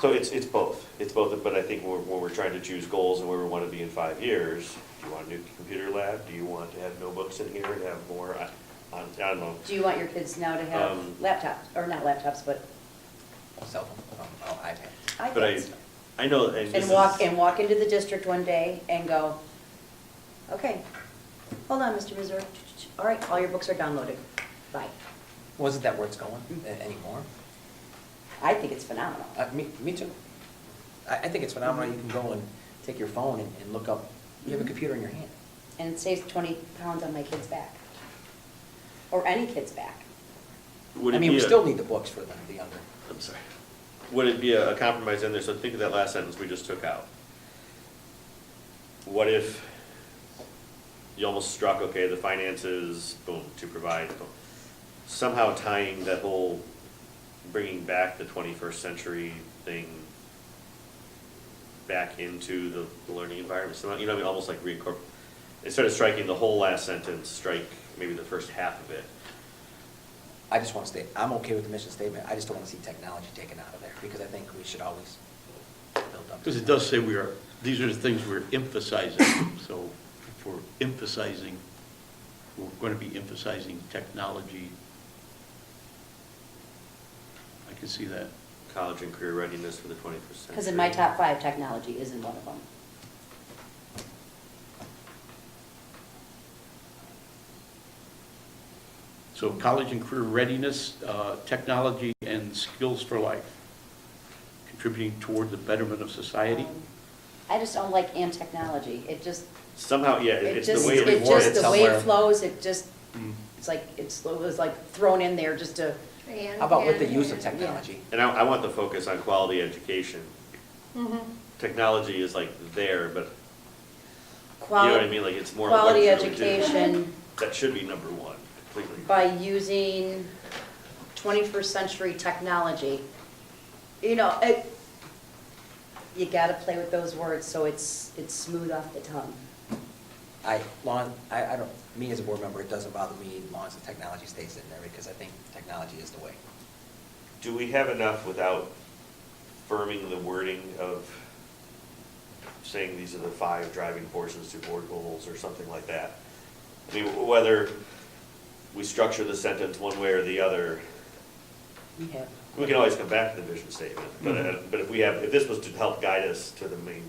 [SPEAKER 2] So it's both. It's both, but I think when we're trying to choose goals and where we want to be in 5 years, do you want a new computer lab? Do you want to have notebooks in here and have more? I don't know.
[SPEAKER 5] Do you want your kids now to have laptops, or not laptops, but
[SPEAKER 8] Cell phone, iPad.
[SPEAKER 2] But
[SPEAKER 5] iPads?
[SPEAKER 2] I know, and this
[SPEAKER 5] And walk into the district one day and go, okay, hold on, Mr. Missouri. All right, all your books are downloaded. Bye.
[SPEAKER 8] Wasn't that where it's going anymore?
[SPEAKER 5] I think it's phenomenal.
[SPEAKER 8] Me too. I think it's phenomenal. You can go and take your phone and look up, you have a computer in your hand.
[SPEAKER 5] And it saves 20 pounds on my kid's back. Or any kid's back.
[SPEAKER 2] would
[SPEAKER 8] I
[SPEAKER 2] it
[SPEAKER 8] mean,
[SPEAKER 2] be
[SPEAKER 8] we
[SPEAKER 2] a-
[SPEAKER 8] still need the books for the younger.
[SPEAKER 2] I'm sorry. Would it be a compromise in there? So think of that last sentence we just took out. What if you almost struck, okay, the finances, boom, to provide, boom. Somehow tying that whole, bringing back the 21st century thing back into the learning environment. So, you know, I mean, almost like reincorporate. Instead of striking the whole last sentence, strike maybe the first half of it.
[SPEAKER 8] I just want to stay, I'm okay with the mission statement. I just don't want to see technology taken out of there because I think we should always build up.
[SPEAKER 9] Because it does say these are the things we're emphasizing. So if we're emphasizing, we're going to be emphasizing technology. I can see that.
[SPEAKER 2] College and career readiness for the 21st century.
[SPEAKER 5] Because in my top 5, technology isn't one of them.
[SPEAKER 9] So college and career readiness, technology and skills for life, contributing toward the betterment of society.
[SPEAKER 5] I just don't like "and technology." It just,
[SPEAKER 2] Somehow, yeah,
[SPEAKER 5] it
[SPEAKER 2] it's
[SPEAKER 5] just,
[SPEAKER 2] the way
[SPEAKER 5] it
[SPEAKER 2] it
[SPEAKER 5] just, the way
[SPEAKER 8] somewhere.
[SPEAKER 5] it flows, it just,
[SPEAKER 9] Mm.
[SPEAKER 5] it was like thrown in there just to,
[SPEAKER 8] How about with the use of
[SPEAKER 7] And-
[SPEAKER 8] technology?
[SPEAKER 2] And I want the focus on quality education.
[SPEAKER 7] Mhm.
[SPEAKER 2] Technology is like there, but you know
[SPEAKER 5] quality.
[SPEAKER 2] what I mean? Like it's more. of what
[SPEAKER 5] Quality
[SPEAKER 2] it's really doing.
[SPEAKER 5] education
[SPEAKER 2] That should be number 1, completely.
[SPEAKER 5] by using 21st century technology. You know, you gotta play with those words so it's smooth off the tongue.
[SPEAKER 8] I don't, me as a board member, it doesn't bother me as long as the technology stays in there because I think technology is the way.
[SPEAKER 2] Do we have enough without firming the wording of saying these are the 5 driving forces to board goals or something like that? I mean, whether we structure the sentence one way or the other,
[SPEAKER 8] We have.
[SPEAKER 2] we can always come back to the vision statement. But if if this was to help guide us to the main,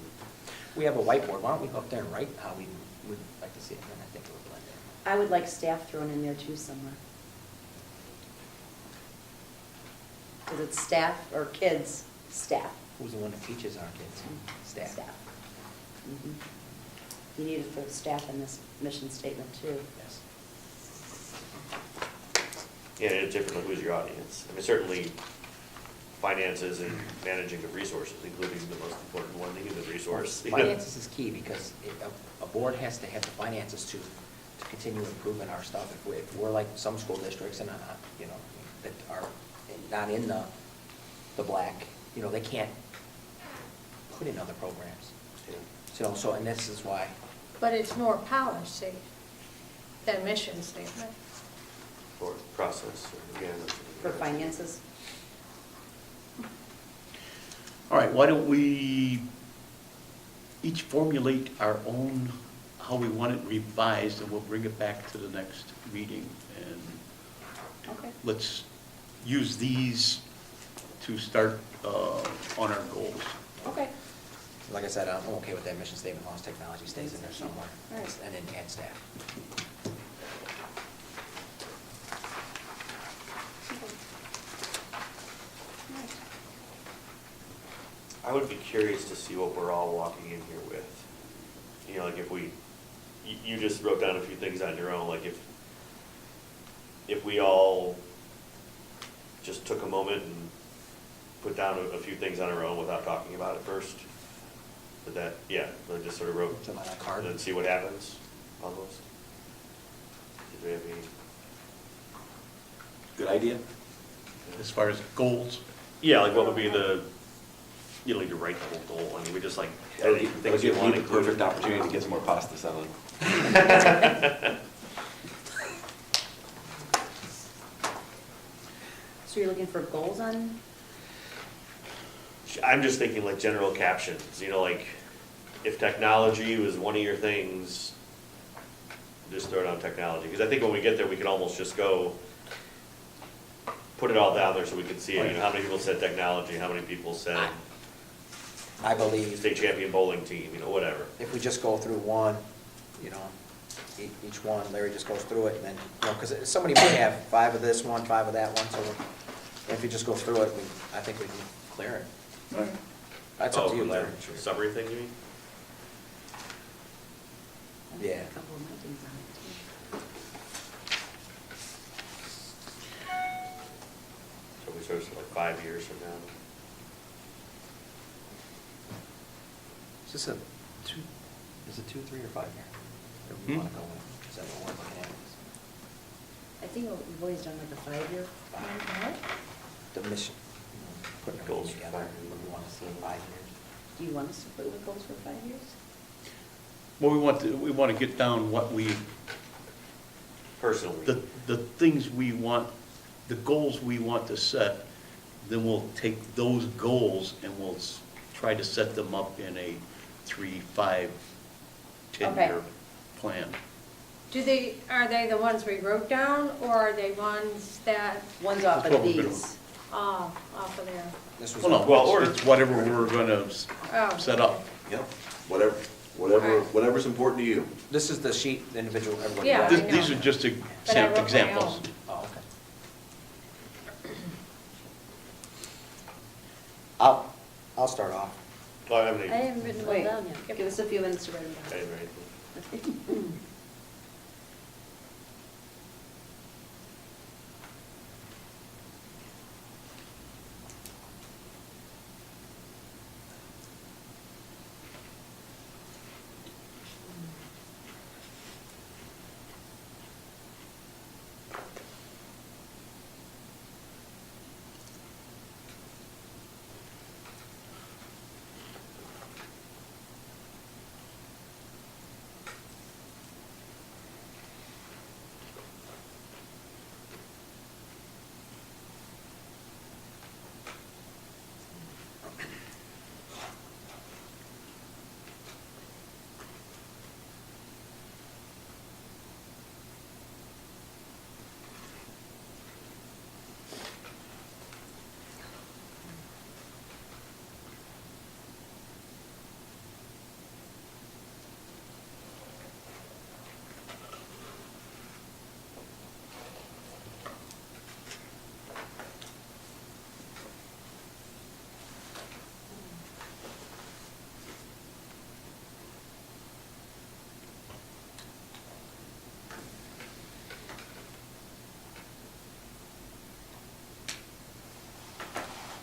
[SPEAKER 8] We have a whiteboard. Why don't we go up there and write how we would like to see it? And I think it would blend in.
[SPEAKER 5] I would like staff thrown in there too somewhere. Because it's staff or kids, staff.
[SPEAKER 8] Who's the one that teaches our kids? Staff.
[SPEAKER 5] Mhm. You need it for the staff in this mission statement too.
[SPEAKER 8] Yes.
[SPEAKER 2] yeah, it's different, like who's your audience? I mean, certainly finances and managing of resources, including the most important one, the human resource.
[SPEAKER 8] Finances is key because a board has to have the finances to continue improving our stuff. If we're like some school districts and, you know, that are not in the black, you know, they can't put in other programs. So, and this is why,
[SPEAKER 7] But it's more policy than mission statement.
[SPEAKER 2] Or process, or again.
[SPEAKER 5] For finances.
[SPEAKER 9] All right, why don't we each formulate our own, how we want it revised, and we'll bring it back to the next meeting. And
[SPEAKER 5] Okay.
[SPEAKER 9] let's use these to start on our goals.
[SPEAKER 5] Okay.
[SPEAKER 8] like I said, I'm okay with that mission statement as long as technology stays in there somewhere.
[SPEAKER 5] All right.
[SPEAKER 8] And then add staff.
[SPEAKER 2] I would be curious to see what we're all walking in here with. You know, like if you just wrote down a few things on your own, like if we all just took a moment and put down a few things on our own without talking about it first, but that, yeah, like just sort of wrote,
[SPEAKER 8] Something on a card.
[SPEAKER 2] and then see what happens, almost. Did we have any?
[SPEAKER 3] Good idea.
[SPEAKER 9] As far as goals,
[SPEAKER 2] Yeah, like what would be you don't need to write the whole goal, I mean, we just like,
[SPEAKER 3] That'll
[SPEAKER 2] any
[SPEAKER 3] give
[SPEAKER 2] things you
[SPEAKER 3] me
[SPEAKER 2] want
[SPEAKER 3] the
[SPEAKER 2] included.
[SPEAKER 3] perfect opportunity to get some more pasta salad.
[SPEAKER 5] So you're looking for goals on,
[SPEAKER 2] I'm just thinking like general captions, like if technology was one of your things, just throw it on technology. Because I think when we get there, we can almost just go, put it all down there so we can see it. How many people said technology, how many people said
[SPEAKER 8] I believe
[SPEAKER 2] state champion bowling team, whatever.
[SPEAKER 8] if we just go through one, each one, Larry just goes through it, and then, because somebody might have 5 of this one, 5 of that one, so if you just go through it, I think we can clear it. That's up to you, Larry.
[SPEAKER 2] Summary thing, you mean?
[SPEAKER 5] I have
[SPEAKER 8] Yeah.
[SPEAKER 5] a couple of my things on it too.
[SPEAKER 2] So we sort of said like 5 years from now.
[SPEAKER 8] Is this is it 2, 3, or 5 year? Or we want to go with, is that what we're looking at?
[SPEAKER 5] I think we've always done like a 5-year one,
[SPEAKER 8] The mission, putting
[SPEAKER 2] Goals
[SPEAKER 8] everything
[SPEAKER 2] for
[SPEAKER 8] together,
[SPEAKER 2] 5 years.
[SPEAKER 8] what we want to see in 5 years.
[SPEAKER 5] Do you want us to put with goals for 5 years?
[SPEAKER 9] Well, we want to get down what
[SPEAKER 2] Personally.
[SPEAKER 9] the things we want, the goals we want to set, then we'll take those goals and we'll try to set them up in a 3, 5, 10-year
[SPEAKER 5] Okay.
[SPEAKER 9] plan.
[SPEAKER 7] Are they the ones we wrote down, or are they ones that,
[SPEAKER 5] One's off
[SPEAKER 9] That's
[SPEAKER 5] of
[SPEAKER 9] what we're gonna-
[SPEAKER 5] these.
[SPEAKER 7] off of there?
[SPEAKER 8] This was.
[SPEAKER 9] Well,
[SPEAKER 2] Well,
[SPEAKER 9] no,
[SPEAKER 2] or-
[SPEAKER 9] it's whatever we're going to
[SPEAKER 7] Oh,
[SPEAKER 9] set up.
[SPEAKER 3] Yep, whatever's important to you.
[SPEAKER 8] This is the sheet, the individual, everybody.
[SPEAKER 7] Yeah,
[SPEAKER 8] got
[SPEAKER 7] I
[SPEAKER 8] it?
[SPEAKER 7] know.
[SPEAKER 9] These are just
[SPEAKER 7] But I wrote my
[SPEAKER 9] examples.
[SPEAKER 7] own.
[SPEAKER 8] Oh, okay. I'll start off.
[SPEAKER 2] Well, I haven't
[SPEAKER 6] I
[SPEAKER 2] even-
[SPEAKER 6] haven't written them all
[SPEAKER 5] Wait,
[SPEAKER 6] down yet.
[SPEAKER 5] give us a few minutes to write them
[SPEAKER 2] I
[SPEAKER 5] down.
[SPEAKER 2] didn't write anything.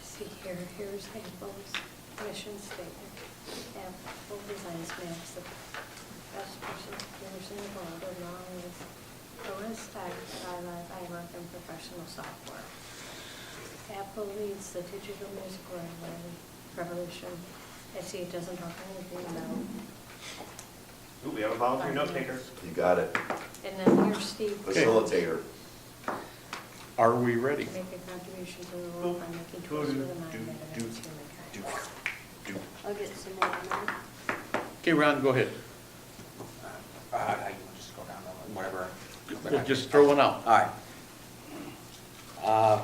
[SPEAKER 7] See here, here's Apple's mission statement. Apple designs maps the best pursuers in the world along with OS Tech, iWork, and professional software. Apple leads the digital music revolution. I see it doesn't talk anything about.
[SPEAKER 2] Ooh, we have a volunteer note taker.
[SPEAKER 3] You got it.
[SPEAKER 7] And then here's Steve.
[SPEAKER 3] Facilitator.
[SPEAKER 9] Are we ready?
[SPEAKER 7] Make a contribution to the world by making tools with a mind that is humankind.
[SPEAKER 6] I'll get some more on that.
[SPEAKER 9] Okay, Ron, go ahead.
[SPEAKER 8] I just go down, whatever.
[SPEAKER 9] We'll just throw one out.
[SPEAKER 8] All right.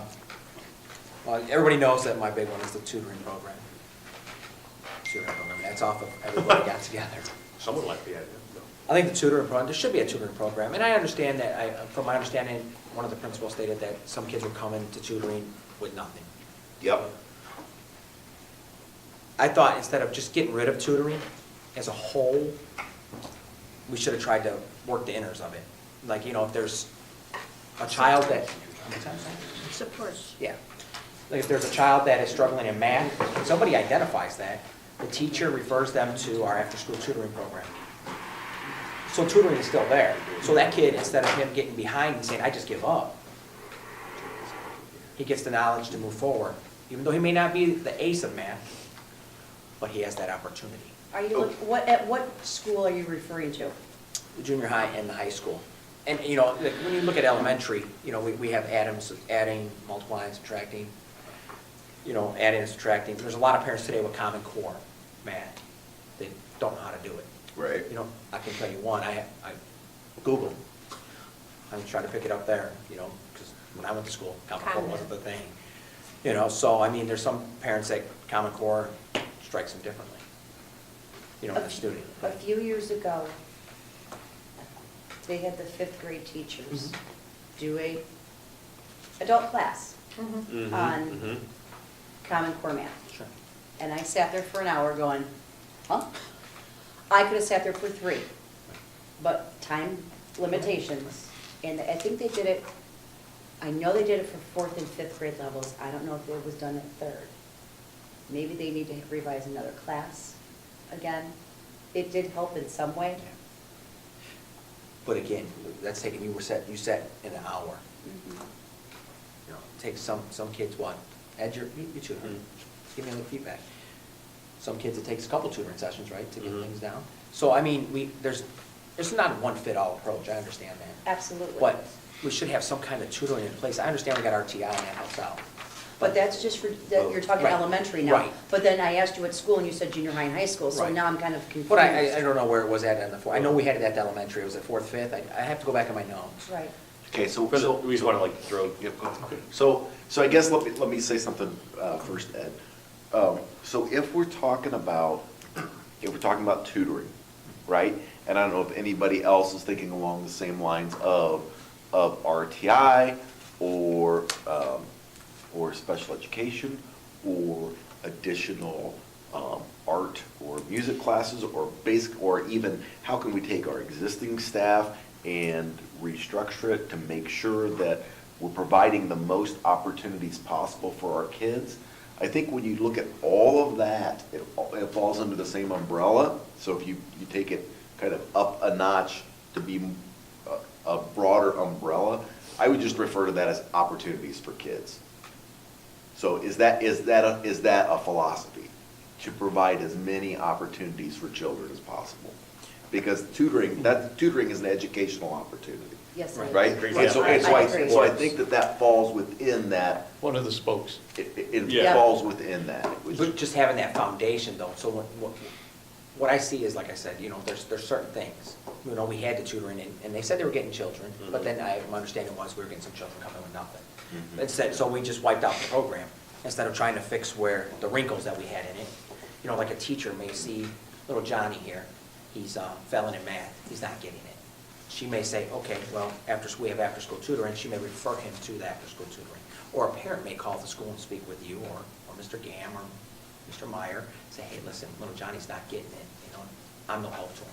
[SPEAKER 8] Well, everybody knows that my big one is the tutoring program. That's off of everybody got together.
[SPEAKER 2] Someone liked the idea.
[SPEAKER 8] I think the tutoring program, there should be a tutoring program, and I understand that, from my understanding, one of the principals stated that some kids would come into tutoring with nothing.
[SPEAKER 3] Yep.
[SPEAKER 8] I thought instead of just getting rid of tutoring as a whole, we should have tried to work the inners of it. Like, if there's a child that.
[SPEAKER 7] Supports.
[SPEAKER 8] Yeah. Like if there's a child that is struggling in math, somebody identifies that, the teacher refers them to our after-school tutoring program. So tutoring is still there. So that kid, instead of him getting behind and saying, I just give up, he gets the knowledge to move forward. even though he may not be the ace of math, but he has that opportunity.
[SPEAKER 5] Are you, at what school are you referring to?
[SPEAKER 8] The junior high and the high school. And, you know, like, when you look at elementary, you know, we have adding, multiplying, subtracting, you know, adding and subtracting. There's a lot of parents today with Common Core math. They don't know how to do it.
[SPEAKER 3] Right.
[SPEAKER 8] You know, I can tell you one, I Googled. I'm trying to pick it up there, you know, because when I went to school, Common Core wasn't the thing. You know, so, I mean, there's some parents that Common Core strikes them differently, you know, in the student.
[SPEAKER 5] A few years ago, they had the fifth grade teachers do a adult class
[SPEAKER 2] Mhm,
[SPEAKER 5] on
[SPEAKER 2] mhm.
[SPEAKER 5] Common Core math.
[SPEAKER 8] Sure.
[SPEAKER 5] And I sat there for an hour going, huh? I could have sat there for 3, but time limitations. And I think they did it, I know they did it for 4th and 5th grade levels. I don't know if it was done at 3rd. Maybe they need to revise another class again. It did help in some way.
[SPEAKER 8] Yeah. But again, that's taking, you sat in an hour.
[SPEAKER 5] Mhm.
[SPEAKER 8] You know, take some kids, what, you tutor, give me a little feedback. Some kids, it takes a couple tutoring sessions, right, to get
[SPEAKER 2] Mhm.
[SPEAKER 8] things down. So, I mean, there's not a one-fit-all approach, I understand that.
[SPEAKER 5] Absolutely.
[SPEAKER 8] But we should have some kind of tutoring in place. I understand we got RTI and that helps out.
[SPEAKER 5] But that's just for, that you're talking
[SPEAKER 8] Right.
[SPEAKER 5] elementary now.
[SPEAKER 8] Right.
[SPEAKER 5] But then I asked you what school, and you said junior high and high school, so
[SPEAKER 8] Right.
[SPEAKER 5] now I'm kind of confused.
[SPEAKER 8] But I don't know where it was at in the fourth. I know we had it at the elementary, it was at 4th, 5th. I have to go back in my notes.
[SPEAKER 5] Right.
[SPEAKER 3] Okay, so,
[SPEAKER 2] For the, we just want to like throw,
[SPEAKER 3] Yep. So I guess let me say something first, Ed. So if we're talking about tutoring, right? And I don't know if anybody else is thinking along the same lines of RTI or special education or additional art or music classes or basic, or even how can we take our existing staff and restructure it to make sure that we're providing the most opportunities possible for our kids. I think when you look at all of that, it falls under the same umbrella. So if you take it kind of up a notch to be a broader umbrella, I would just refer to that as opportunities for kids. So is that a philosophy, to provide as many opportunities for children as possible? Because tutoring is an educational opportunity.
[SPEAKER 5] Yes, it is.
[SPEAKER 3] Right?
[SPEAKER 2] Great
[SPEAKER 3] And so,
[SPEAKER 5] I agree.
[SPEAKER 3] so I think that falls within that,
[SPEAKER 9] One of the spokes.
[SPEAKER 3] it
[SPEAKER 2] Yeah.
[SPEAKER 3] falls within that. which-
[SPEAKER 8] But just having that foundation though, so what I see is, like I said, you know, there's certain things. You know, we had the tutoring and they said they were getting children, but then my understanding was we were getting some children coming with nothing.
[SPEAKER 3] Mhm.
[SPEAKER 8] Instead, so we just wiped out the program instead of trying to fix where the wrinkles that we had in it. You know, like a teacher may see little Johnny here, he's failing in math, he's not getting it. She may say, okay, well, we have after-school tutoring, she may refer him to the after-school tutoring. Or a parent may call the school and speak with you, or Mr. Gam, or Mr. Meyer, say, hey, listen, little Johnny's not getting it, you know, I'm no help to him.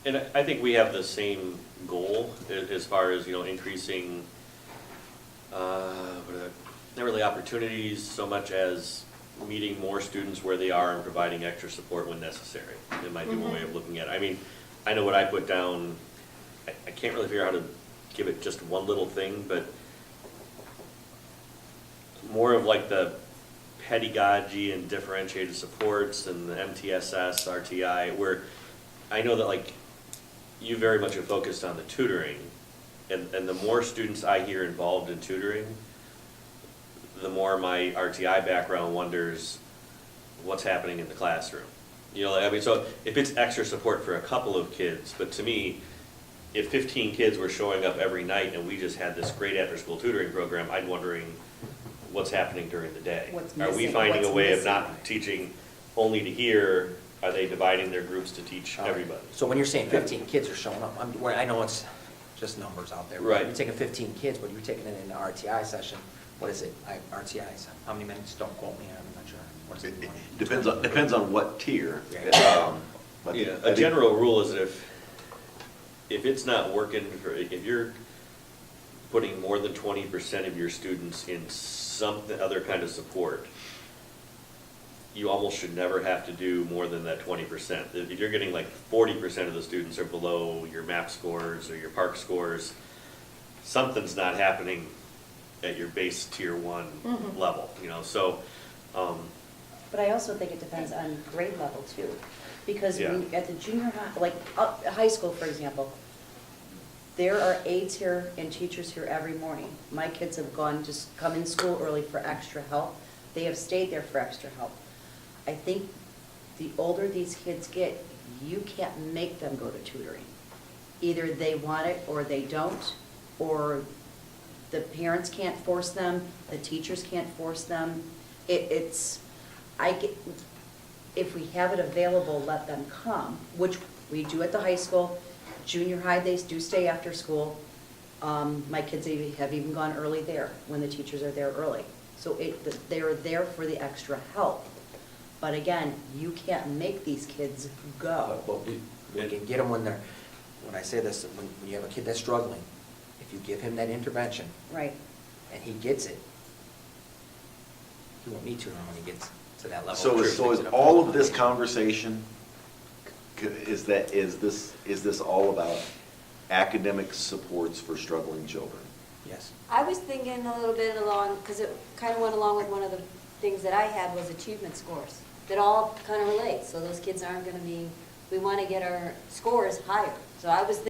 [SPEAKER 2] and I think we have the same goal as far as, you know, increasing, not really opportunities so much as meeting more students where they are and providing extra support when necessary. It might be one way of looking at it. I mean, I know what I put down, I can't really figure out how to give it just one little thing, but more of like the pedagogy and differentiated supports and the MTSS, RTI, where I know that like you very much have focused on the tutoring, and the more students I hear involved in tutoring, the more my RTI background wonders what's happening in the classroom. You know, I mean, so if it's extra support for a couple of kids, but to me, if 15 kids were showing up every night and we just had this great after-school tutoring program, I'm wondering what's happening during the day.
[SPEAKER 5] What's
[SPEAKER 2] Are we
[SPEAKER 5] missing?
[SPEAKER 2] finding a
[SPEAKER 5] What's
[SPEAKER 2] way of
[SPEAKER 5] missing?
[SPEAKER 2] not teaching only to hear? Are they dividing their groups to teach everybody?
[SPEAKER 8] So when you're saying 15 kids are showing up, I know it's just numbers out there.
[SPEAKER 2] Right.
[SPEAKER 8] You're taking 15 kids, but you're taking it in the RTI session. What is it? RTIs, how many minutes? Don't quote me, I'm not sure. What is it?
[SPEAKER 3] It depends on what tier.
[SPEAKER 8] Yeah.
[SPEAKER 3] I think-
[SPEAKER 2] Yeah,
[SPEAKER 3] I
[SPEAKER 2] a
[SPEAKER 3] think-
[SPEAKER 2] general rule is if it's not working, if you're putting more than 20% of your students in some other kind of support, you almost should never have to do more than that 20%. If you're getting like 40% of the students are below your MAP scores or your PARC scores, something's not happening at your base tier one
[SPEAKER 7] Mhm.
[SPEAKER 2] level, you know, so,
[SPEAKER 5] But I also think it depends on grade level too. Because
[SPEAKER 2] Yeah.
[SPEAKER 5] when, at the junior high, like, high school, for example, there are aides here and teachers here every morning. My kids have gone, just come in school early for extra help. They have stayed there for extra help. I think the older these kids get, you can't make them go to tutoring. Either they want it or they don't, or the parents can't force them, the teachers can't force them. If we have it available, let them come, which we do at the high school. Junior high, they do stay after school. My kids have even gone early there, when the teachers are there early. So they're there for the extra help. But again, you can't make these kids go.
[SPEAKER 8] But we can get them when I say this, when you have a kid that's struggling, if you give him that intervention
[SPEAKER 5] Right.
[SPEAKER 8] and he gets it, he won't need to when he gets to that level.
[SPEAKER 3] So is all of this conversation, is this all about academic supports for struggling children?
[SPEAKER 8] Yes.
[SPEAKER 6] I was thinking a little bit along, because it kind of went along with one of the things that I had was achievement scores. That all kind of relate, so those kids aren't going to be, we want to get our scores higher. So I was thinking